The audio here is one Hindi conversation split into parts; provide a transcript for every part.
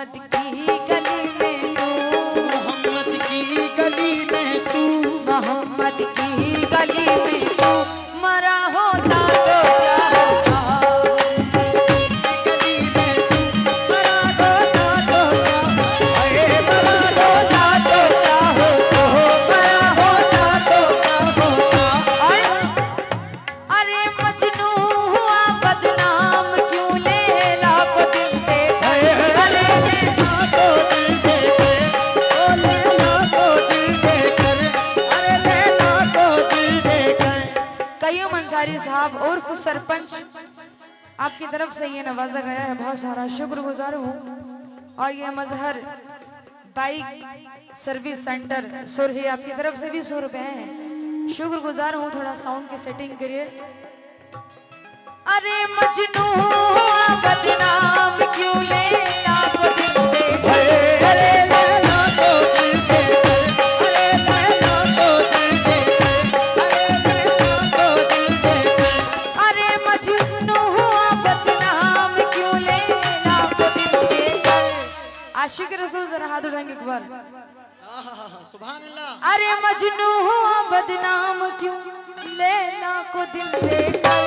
मोहम्मद की गली में तू, मोहम्मद की गली में तू, मोहम्मद की गली में तू मरा होता तो क्या होता, गली में तू मरा होता तो क्या, अरे मरा होता तो क्या होता, मरा होता तो क्या होता। अरे मजनू हुआ बदनाम क्यों, लैला को दिल दे अरे लैला को दिल दे कर, ओ लैला को दिल दे कर, अरे लैला को दिल दे कर। कईयों अंसारी साहब उर्फ सरपंच, आपकी तरफ से ये नवाजा गया है, बहुत सारा शुक्रगुजार हूँ। और ये मजहर बाइक सर्विस सेंटर सुरही, आपकी तरफ से भी 100 रुपए हैं, शुक्रगुजार हूँ। थोड़ा साउंड की सेटिंग करिए। अरे मजनू हुआ बदनाम क्यों, लैला को दिल दे कर, अरे लैला को दिल दे कर, अरे लैला को दिल दे कर, अरे लैला को दिल दे कर। अरे मजनू हुआ बदनाम क्यों, लैला को दिल दे कर। आशिक रसूल जरा हाथ उठाएंगे एक बार। सुभान अल्लाह। अरे मजनू हुआ बदनाम क्यों, लैला को दिल दे कर।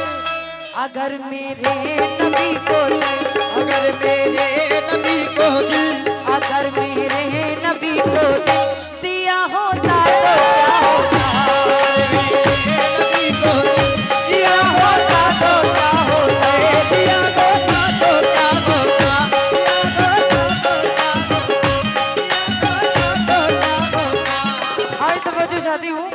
अगर मेरे नबी को दिल, अगर मेरे नबी को दिल, अगर मेरे नबी को दिल दिया होता तो क्या होता, मेरे नबी को दिल दिया होता तो क्या होता, दिया होता तो क्या होता, दिया होता तो क्या होता, दिया होता तो क्या होता। और तवज्जो चाहती हूँ।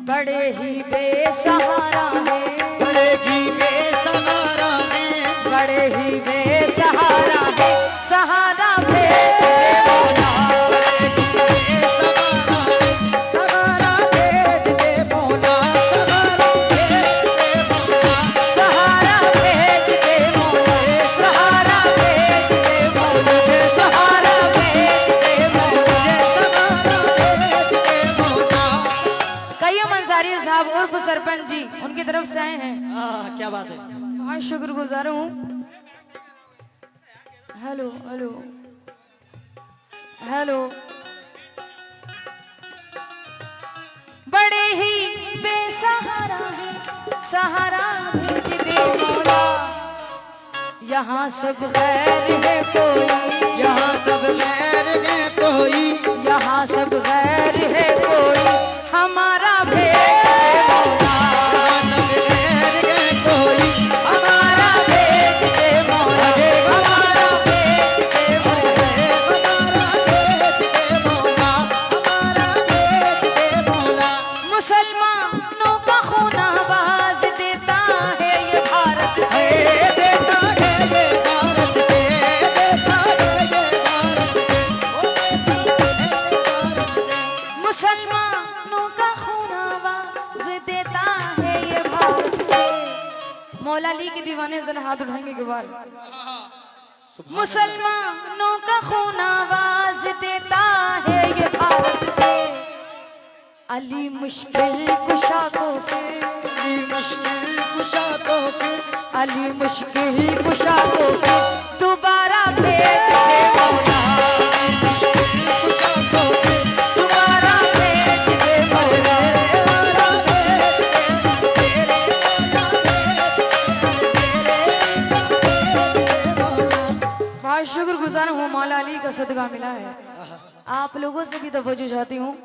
बड़े ही बेसहारा है, बड़े ही बेसहारा है, बड़े ही बेसहारा है, सहारा भेज दे मौला, बड़े ही बेसहारा है, सहारा भेज दे मौला, सहारा भेज दे मौला, सहारा भेज दे मौला, सहारा भेज दे मौला, सहारा भेज दे मौला। मुझे सहारा भेज दे मौला। कईयों अंसारी साहब उर्फ सरपंच जी उनकी तरफ से आए हैं, क्या बात है। बहुत शुक्रगुजार हूँ। Hello hello hello. बड़े ही बेसहारा है, सहारा भेज दे मौला, यहाँ सब गैर है कोई, यहाँ सब गैर है कोई, यहाँ सब गैर है कोई, हमारा भेज दे मौला, यहाँ सब गैर है कोई, हमारा भेज दे मौला, हमारा भेज दे मौला। हमारा भेज दे मौला, हमारा भेज दे मौला। मुसलमानों का खून आवाज देता है ये भारत से, देता है ये भारत से, देता है ये भारत से, ओ देता है ये भारत से। मुसलमानों का खून आवाज देता है ये भारत से। मौला अली के दीवाने जरा हाथ उठाएंगे एक बार। मुसलमानों का खून आवाज देता है ये भारत से। अली मुश्किल कुशा को फिर, अली मुश्किल कुशा को फिर, अली मुश्किल कुशा को फिर दोबारा भेज दे मौला, मुश्किल कुशा को फिर, दोबारा भेज दे मौला। तेरे वाला भेज दे, तेरे वाला भेज दे, तेरे भेज दे मौला। बहुत शुक्रगुजार हूँ, मौला अली का सदका मिला है। आप लोगों से भी तवज्जो चाहती हूँ।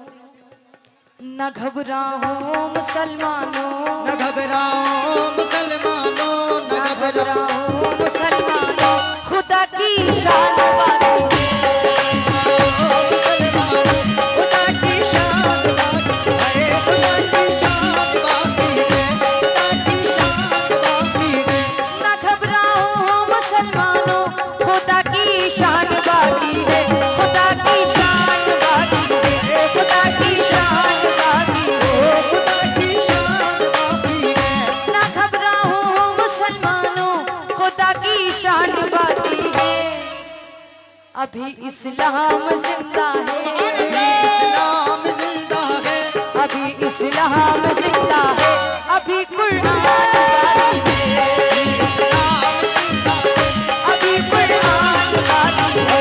न घबराओ मुसलमानों, न घबराओ मुसलमानों, न न घबराओ घबराओ मुसलमानों, खुदा की शान बाकी मुसलमानों, खुदा की शान बाकी है, खुदा की शान बाकी है, खुदा की शान बाकी है। न घबराओ मुसलमानों, खुदा की शान बाकी है, खुदा की शान बाकी है, खुदा की शान बाकी है। खुदा की शान बाकी है, न घबराओ मुसलमानों, खुदा की शान बाकी है। अभी इस्लाम जिंदा है, अभी इस्लाम जिंदा है, अभी इस्लाम जिंदा है, अभी कुरान बाकी है, इस्लाम जिंदा है, अभी कुरान बाकी है।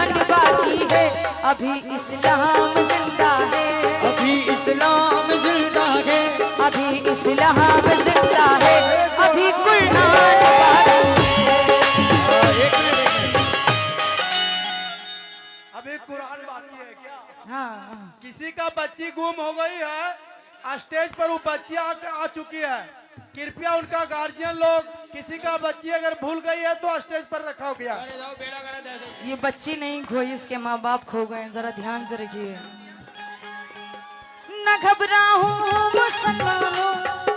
ईरान बाकी है, अभी इस्लाम जिंदा है, अभी इस्लाम जिंदा है, अभी इस्लाम जिंदा है, अभी कुरान बाकी है। एक मिनट। अभी कुरान बाकी है क्या? हाँ किसी का बच्ची गुम हो गई है, स्टेज पर वो बच्ची आ चुकी है। कृपया उनका गार्जियन लोग, किसी का बच्ची अगर भूल गई है तो स्टेज पर रखा गया। ये बच्ची नहीं खोई, इसके माँ बाप खो गए, जरा ध्यान से रखिए। न घबराओ मुसलमानों,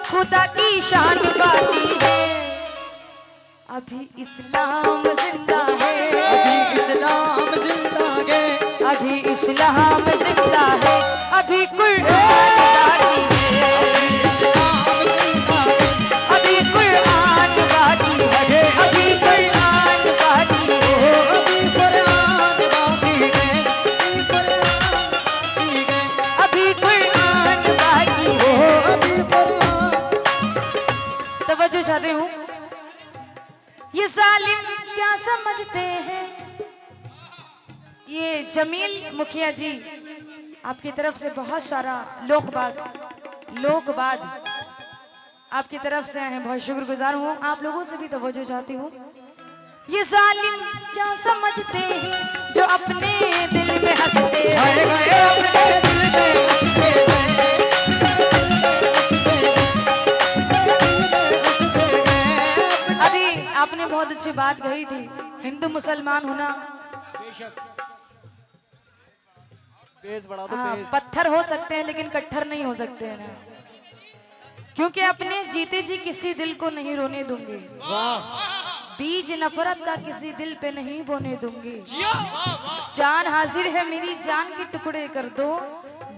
खुदा की शान बाकी है, अभी इस्लाम जिंदा है, अभी इस्लाम जिंदा है, अभी इस्लाम जिंदा है, अभी कुरान बाकी है, अभी इस्लाम जिंदा है, अभी कुरान बाकी है, अभी कुरान बाकी है, अभी कुरान बाकी है, अभी कुरान बाकी है, अभी कुरान बाकी है। अभी कुरान। तवज्जो चाहते हूँ। ये जालिम क्या समझते हैं, ये जमील मुखिया जी आपकी तरफ से बहुत सारा लोकबाद आपकी तरफ से आए हैं, बहुत शुक्रगुजार हूँ। आप लोगों से भी तवज्जो चाहती हूँ। ये जालिम क्या समझते हैं, जो अपने दिल में हंसते हैं, हाय गए अपने दिल में हंसते गए, हंसते गए। अभी आपने बहुत अच्छी बात कही थी, हिंदू मुसलमान होना, हाँ, पत्थर हो सकते हैं लेकिन कट्टर नहीं हो सकते हैं ना, क्योंकि अपने जीते जी किसी दिल को नहीं रोने दूंगी, बीज नफरत का किसी दिल पे नहीं बोने दूंगी, जान हाजिर है मेरी जान के टुकड़े कर दो,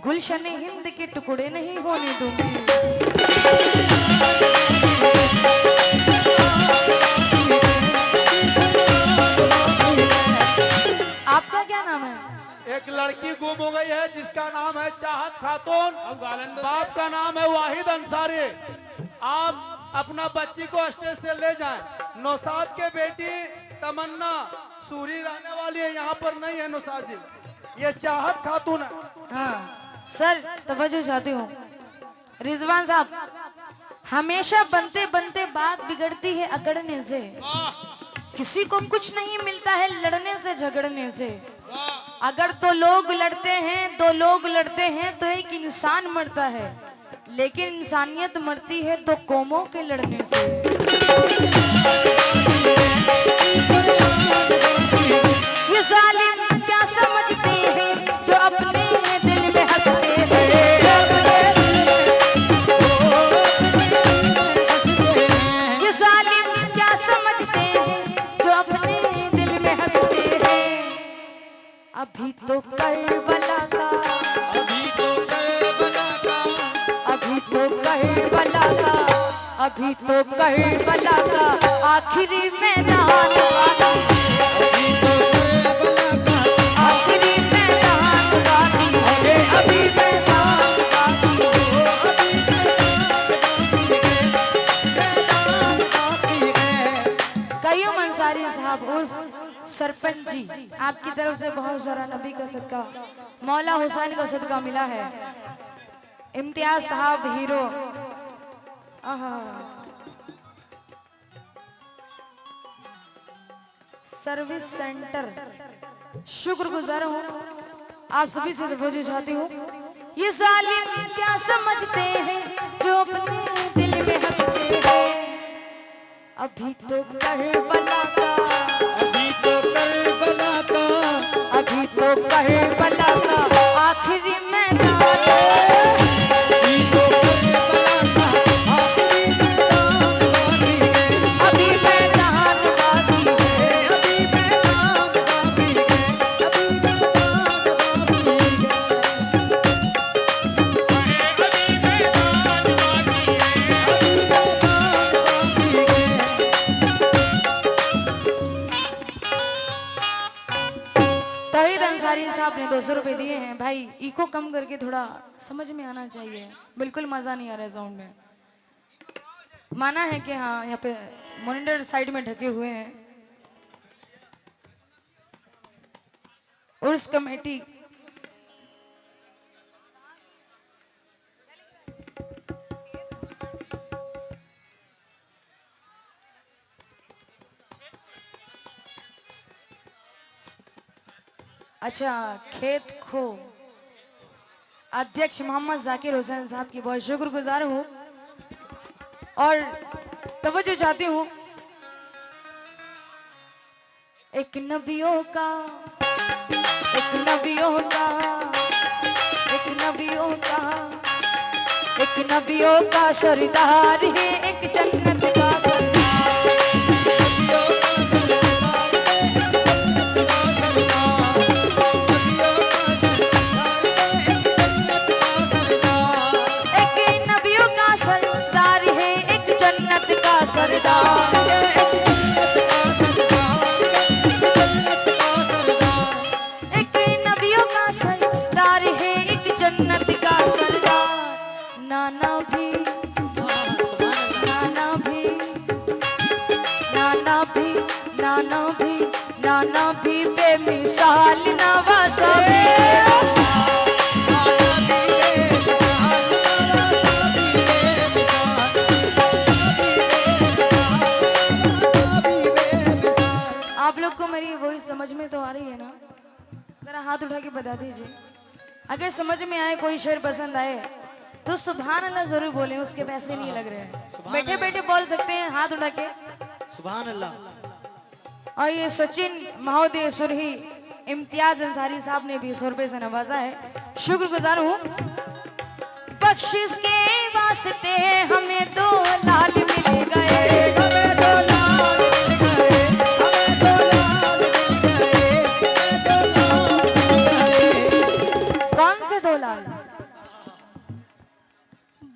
गुलशन हिंद के टुकड़े नहीं होने दूंगी। आपका क्या नाम है? एक लड़की गुम हो गई है जिसका नाम है चाहत खातून, बाप का नाम है वाहिद अंसारी। आप अपना बच्ची को स्टेज से ले जाएं। नौसाद के बेटी तमन्ना सूरी रहने वाली है, यहाँ पर नहीं है नौसाद जी, ये चाहत खातून है। हाँ सर, तवज्जो चाहती हूँ। रिजवान साहब, हमेशा बनते बनते बात बिगड़ती है अकड़ने से, किसी को कुछ नहीं मिलता है लड़ने से झगड़ने से। अगर दो लोग लड़ते हैं तो एक इंसान मरता है, लेकिन इंसानियत मरती है तो कौमों के लड़ने से। ये जालिम क्या समझते हैं, जो अपने दिल में हंसते हैं, ये जालिम क्या समझते हैं, जो अपने दिल में हंसते हैं। अभी तो करबला का, अभी तो करबला का, अभी तो करबला का, अभी तो करबला का आखिरी मैदान बाकी, अभी तो करबला का, आखिरी मैदान बाकी, अभी मैदान बाकी। मैदान बाकी है। कईयों अंसारी साहब उर्फ सरपंच जी, आपकी तरफ से बहुत सारा नबी का सदका, मौला हुसैन का सदका मिला है। इम्तियाज साहब हीरो, आहा, सर्विस सेंटर, शुक्रगुजार हूँ। आप सभी से तवज्जो चाहती हूँ। ये जालिम क्या समझते हैं, जो अपने दिल में हंसते हैं, अभी तो करबला का, अभी तो करबला का, अभी तो करबला का आखिरी मैदान, अभी तो करबला का, आखिरी मैदान बाकी है, अभी मैदान बाकी है। अभी मैदान बाकी है, अभी मैदान बाकी है। तौहीद अंसारी साहब ने 200 रुपए दिए हैं। भाई इको कम करके थोड़ा समझ में आना चाहिए, बिल्कुल मजा नहीं आ रहा है साउंड में। माना है कि हाँ, यहाँ पे मॉनिटर साइड में ढके हुए हैं। उर्स कमेटी अच्छा खेत खो अध्यक्ष मोहम्मद जाकिर हुसैन साहब की बहुत शुक्रगुजार हूँ और तवज्जो चाहती हूँ। एक नबियों का एक नबियों का एक नबियों का एक नबियों का सरदार है एक जन्नत का सरदार। सरदार एक नबियों का सरदार है एक जन्नत का सरदार। नाना भी नाना भी नाना भी नाना भी नाना भी बेमिसाल नवासा समझ में तो आ रही है ना? जरा हाथ उठा के बता दीजिए अगर समझ में आए, कोई शेर पसंद आए तो सुभान अल्लाह जरूर बोले, उसके पैसे नहीं लग रहे हैं। बैठे बैठे बोल सकते हैं हाथ उठा के सुभान अल्लाह। और ये सचिन महोदय सुरही इम्तियाज अंसारी साहब ने भी 100 रुपए से नवाजा है, शुक्रगुजार हूँ। बख्शिश के वास्ते हमें 2 लाल मिल गए,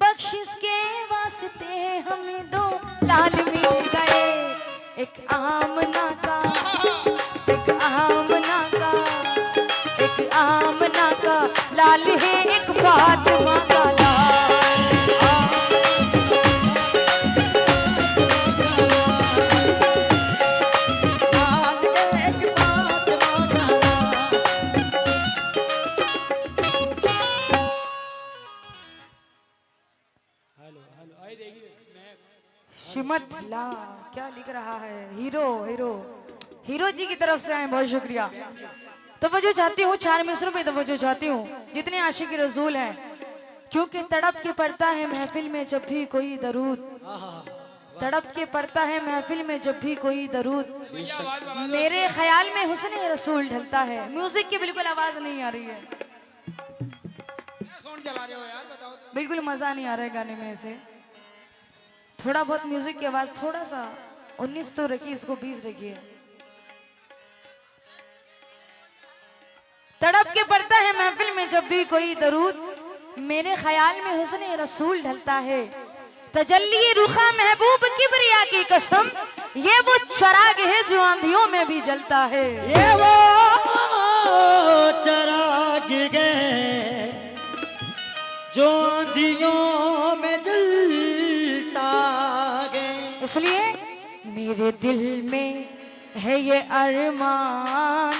बख्शिश के वास्ते हमें 2 लाल मिल गए। एक आमना का एक आमना का एक आमना का लाल है एक फातिमा का शिमत ला क्या लिख रहा है। हीरो हीरो हीरो जी की तरफ से आए, बहुत शुक्रिया। तवज्जो चाहती हूँ 4 मिसरों पे तवज्जो चाहती हूँ जितने आशिक रसूल हैं, क्योंकि तड़प के पड़ता है महफिल में जब भी कोई दरूद, तड़प के पड़ता है महफिल में जब भी कोई दरूद, मेरे ख्याल में हुस्न रसूल ढलता है। म्यूजिक की बिल्कुल आवाज नहीं आ रही है, बिल्कुल मजा नहीं आ रहा है गाने में से। थोड़ा बहुत म्यूजिक की आवाज थोड़ा सा 19 तो रखिए, इसको 20 रखिए। तड़प के पड़ता है महफिल में जब भी कोई दरूद, मेरे ख्याल में हुस्न रसूल ढलता है। तजल्ली रुखा महबूब किबरिया की कसम, ये वो चराग है जो आंधियों में भी जलता है। ये वो चराग है जो आंधियों में जलता है। इसलिए मेरे दिल में है ये अरमान,